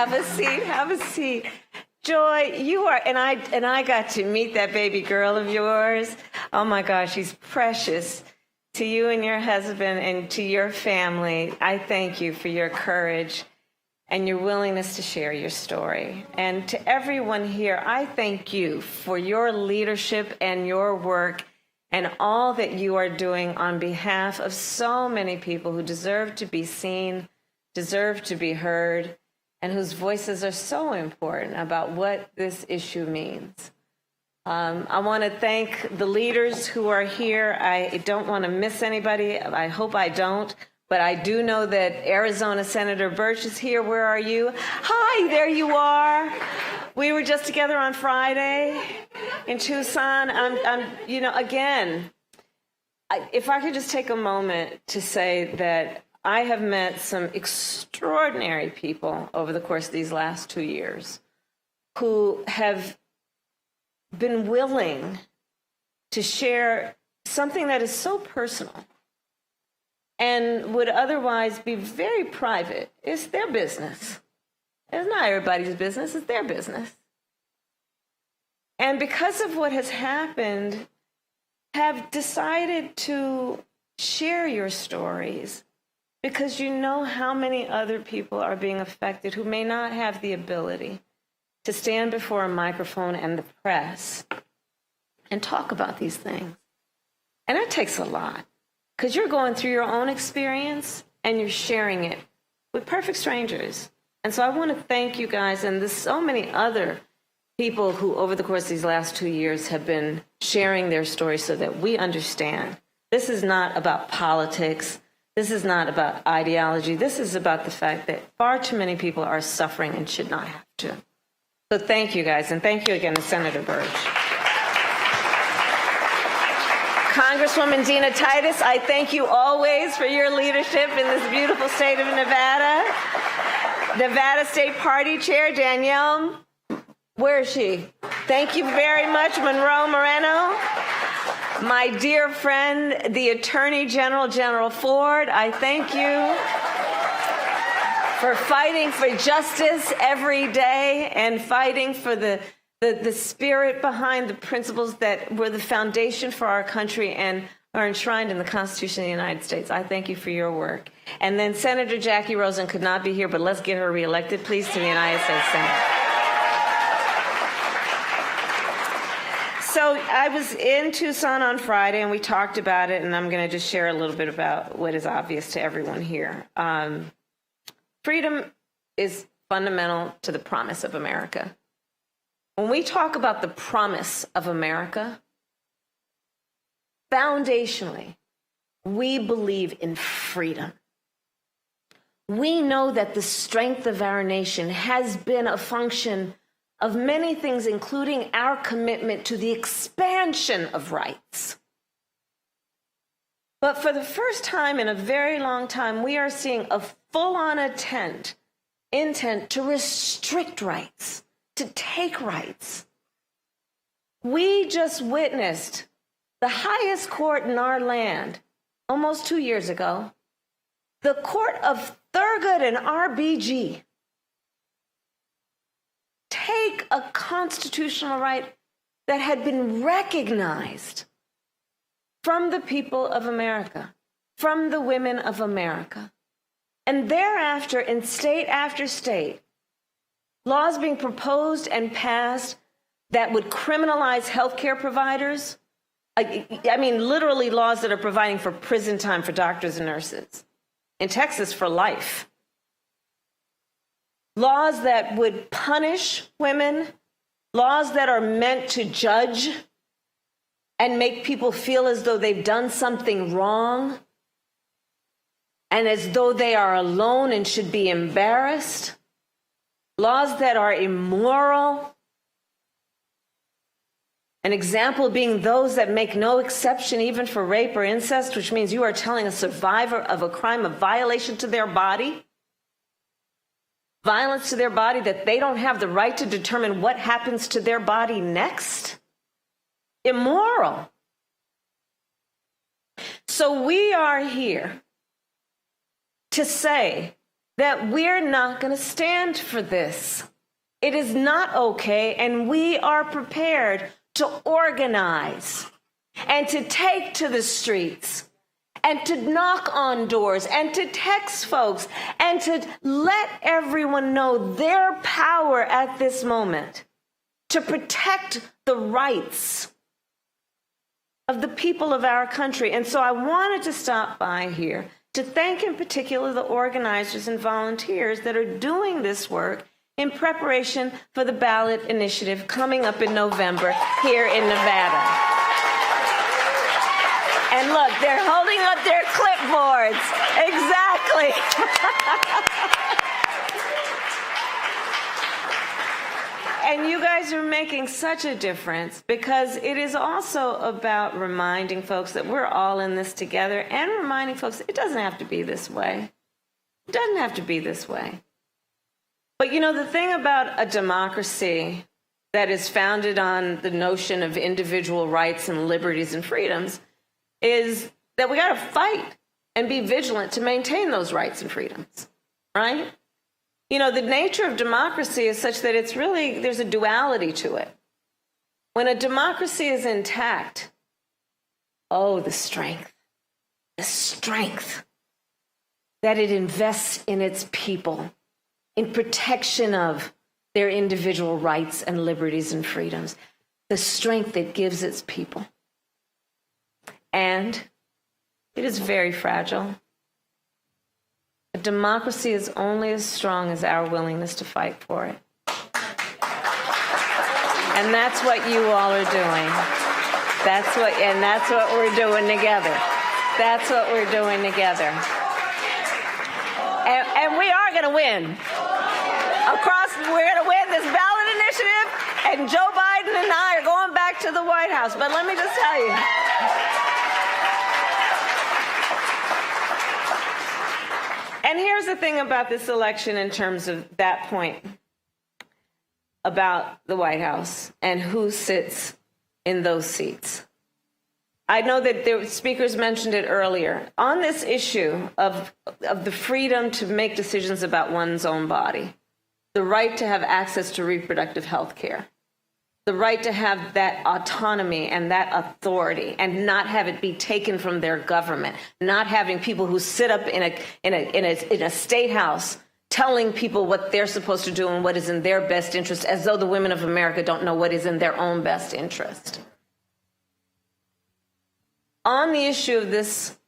Have a seat. Have a seat. Joy, you are, and I got to meet that baby girl of yours. Oh my gosh, she's precious. To you and your husband and to your family, I thank you for your courage and your willingness to share your story. And to everyone here, I thank you for your leadership and your work and all that you are doing on behalf of so many people who deserve to be seen, deserve to be heard, and whose voices are so important about what this issue means. I want to thank the leaders who are here. I don't want to miss anybody. I hope I don't. But I do know that Arizona Senator Birch is here. Where are you? Hi, there you are. We were just together on Friday in Tucson. Again, if I could just take a moment to say that I have met some extraordinary people over the course of these last 2 years who have been willing to share something that is so personal and would otherwise be very private. It's their business. It's not everybody's business, it's their business. And because of what has happened, have decided to share your stories because you know how many other people are being affected who may not have the ability to stand before a microphone and the press and talk about these things. And that takes a lot, because you're going through your own experience and you're sharing it with perfect strangers. And so I want to thank you guys, and there's so many other people who over the course of these last 2 years have been sharing their stories so that we understand. This is not about politics. This is not about ideology. This is about the fact that far too many people are suffering and should not have to. So thank you, guys, and thank you again to Senator Birch. Congresswoman Dina Titus, I thank you always for your leadership in this beautiful state of Nevada. Nevada State Party Chair Danielle, where is she? Thank you very much, Monroe Moreno. My dear friend, the Attorney General, General Ford, I thank you for fighting for justice every day and fighting for the spirit behind the principles that were the foundation for our country and are enshrined in the Constitution of the United States. I thank you for your work. And then Senator Jackie Rosen could not be here, but let's get her reelected, please, to the United States Senate. So I was in Tucson on Friday, and we talked about it, and I'm going to just share a little bit about what is obvious to everyone here. Freedom is fundamental to the promise of America. When we talk about the promise of America, foundationally, we believe in freedom. We know that the strength of our nation has been a function of many things, including our commitment to the expansion of rights. But for the first time in a very long time, we are seeing a full-on intent to restrict rights, to take rights. We just witnessed the highest court in our land almost 2 years ago, the Court of Thurgood and RBG, take a constitutional right that had been recognized from the people of America, from the women of America. And thereafter, in state after state, laws being proposed and passed that would criminalize healthcare providers. I mean, literally laws that are providing for prison time for doctors and nurses. In Texas, for life. Laws that would punish women, laws that are meant to judge and make people feel as though they've done something wrong and as though they are alone and should be embarrassed. Laws that are immoral. An example being those that make no exception even for rape or incest, which means you are telling a survivor of a crime of violation to their body, violence to their body, that they don't have the right to determine what happens to their body next. Immoral. So we are here to say that we're not going to stand for this. It is not okay, and we are prepared to organize and to take to the streets and to knock on doors and to text folks and to let everyone know their power at this moment to protect the rights of the people of our country. And so I wanted to stop by here to thank in particular the organizers and volunteers that are doing this work in preparation for the ballot initiative coming up in November here in Nevada. And look, they're holding up their clipboards. Exactly. And you guys are making such a difference, because it is also about reminding folks that we're all in this together, and reminding folks it doesn't have to be this way. It doesn't have to be this way. But you know, the thing about a democracy that is founded on the notion of individual rights and liberties and freedoms is that we got to fight and be vigilant to maintain those rights and freedoms, right? You know, the nature of democracy is such that it's really, there's a duality to it. When a democracy is intact, oh, the strength that it invests in its people, in protection of their individual rights and liberties and freedoms, the strength it gives its people. And it is very fragile. A democracy is only as strong as our willingness to fight for it. And that's what you all are doing. That's what we're doing together. That's what we're doing together. And we are going to win. We're going to win this ballot initiative, and Joe Biden and I are going back to the White House. But let me just tell you. And here's the thing about this election in terms of that point about the White House and who sits in those seats. I know that the speakers mentioned it earlier. On this issue of the freedom to make decisions about one's own body, the right to have access to reproductive health care, the right to have that autonomy and that authority and not have it be taken from their government, not having people who sit up in a state house telling people what they're supposed to do and what is in their best interest, as though the women of America don't know what is in their own best interest. On the issue of this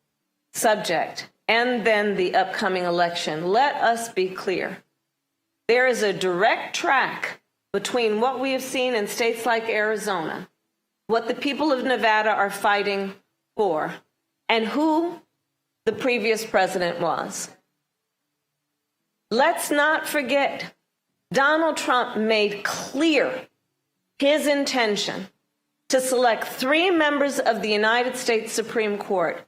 subject and then the upcoming election, let us be clear. There is a direct track between what we have seen in states like Arizona, what the people of Nevada are fighting for, and who the previous president was. Let's not forget, Donald Trump made clear his intention to select 3 members of the United States Supreme Court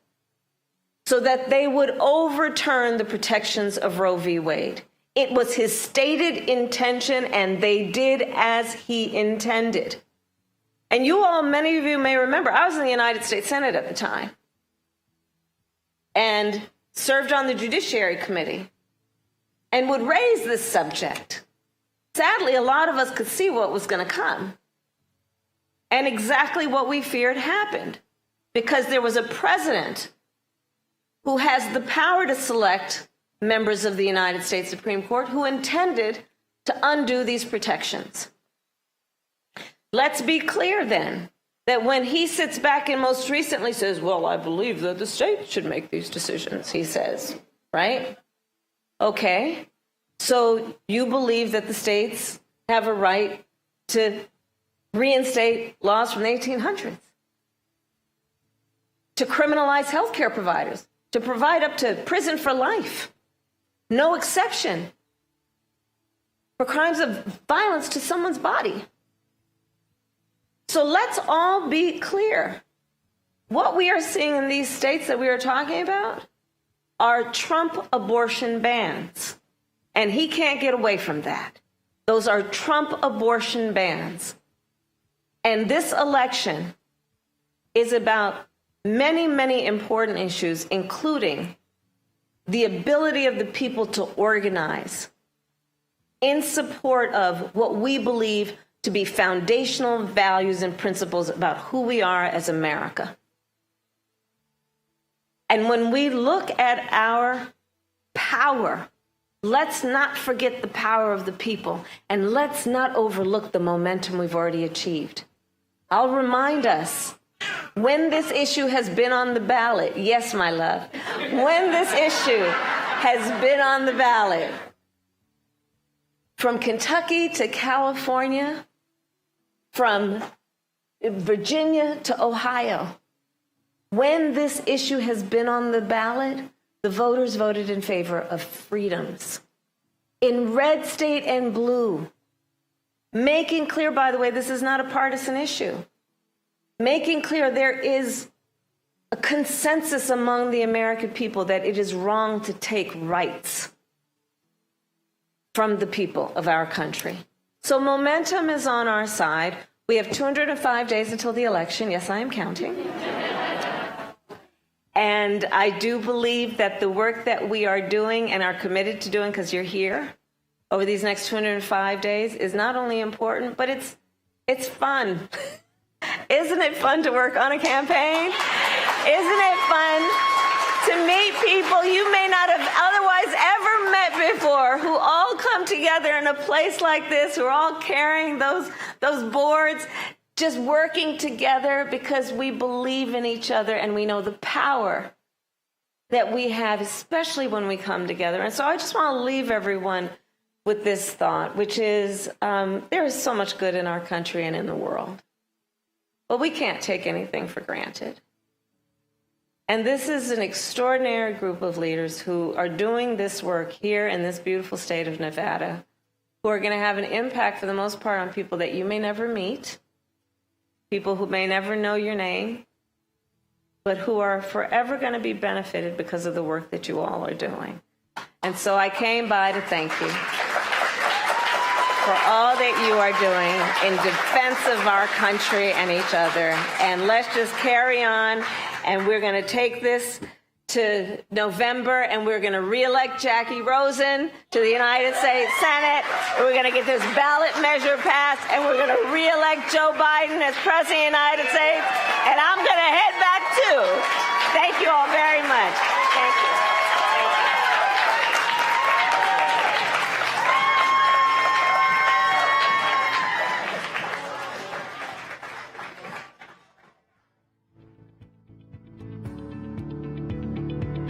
so that they would overturn the protections of Roe v. Wade. It was his stated intention, and they did as he intended. And you all, many of you may remember, I was in the United States Senate at the time and served on the Judiciary Committee and would raise this subject. Sadly, a lot of us could see what was going to come. And exactly what we feared happened, because there was a president who has the power to select members of the United States Supreme Court who intended to undo these protections. Let's be clear then that when he sits back and most recently says, well, I believe that the state should make these decisions, he says, right? Okay, so you believe that the states have a right to reinstate laws from the 1800s, to criminalize healthcare providers, to provide up to prison for life, no exception for crimes of violence to someone's body. So let's all be clear. What we are seeing in these states that we are talking about are Trump abortion bans. And he can't get away from that. Those are Trump abortion bans. And this election is about many, many important issues, including the ability of the people to organize in support of what we believe to be foundational values and principles about who we are as America. And when we look at our power, let's not forget the power of the people, and let's not overlook the momentum we've already achieved. I'll remind us, when this issue has been on the ballot, yes, my love, when this issue has been on the ballot, from Kentucky to California, from Virginia to Ohio, when this issue has been on the ballot, the voters voted in favor of freedoms in red state and blue, making clear, by the way, this is not a partisan issue, making clear there is a consensus among the American people that it is wrong to take rights from the people of our country. So momentum is on our side. We have 205 days until the election. Yes, I am counting. And I do believe that the work that we are doing and are committed to doing, because you're here, over these next 205 days is not only important, but it's fun. Isn't it fun to work on a campaign? Isn't it fun to meet people you may not have otherwise ever met before, who all come together in a place like this, who are all carrying those boards, just working together because we believe in each other and we know the power that we have, especially when we come together. And so I just want to leave everyone with this thought, which is there is so much good in our country and in the world, but we can't take anything for granted. And this is an extraordinary group of leaders who are doing this work here in this beautiful state of Nevada, who are going to have an impact for the most part on people that you may never meet, people who may never know your name, but who are forever going to be benefited because of the work that you all are doing. And so I came by to thank you for all that you are doing in defense of our country and each other. And let's just carry on. And we're going to take this to November, and we're going to reelect Jackie Rosen to the United States Senate. We're going to get this ballot measure passed, and we're going to reelect Joe Biden as President of the United States. And I'm going to head back too. Thank you all very much.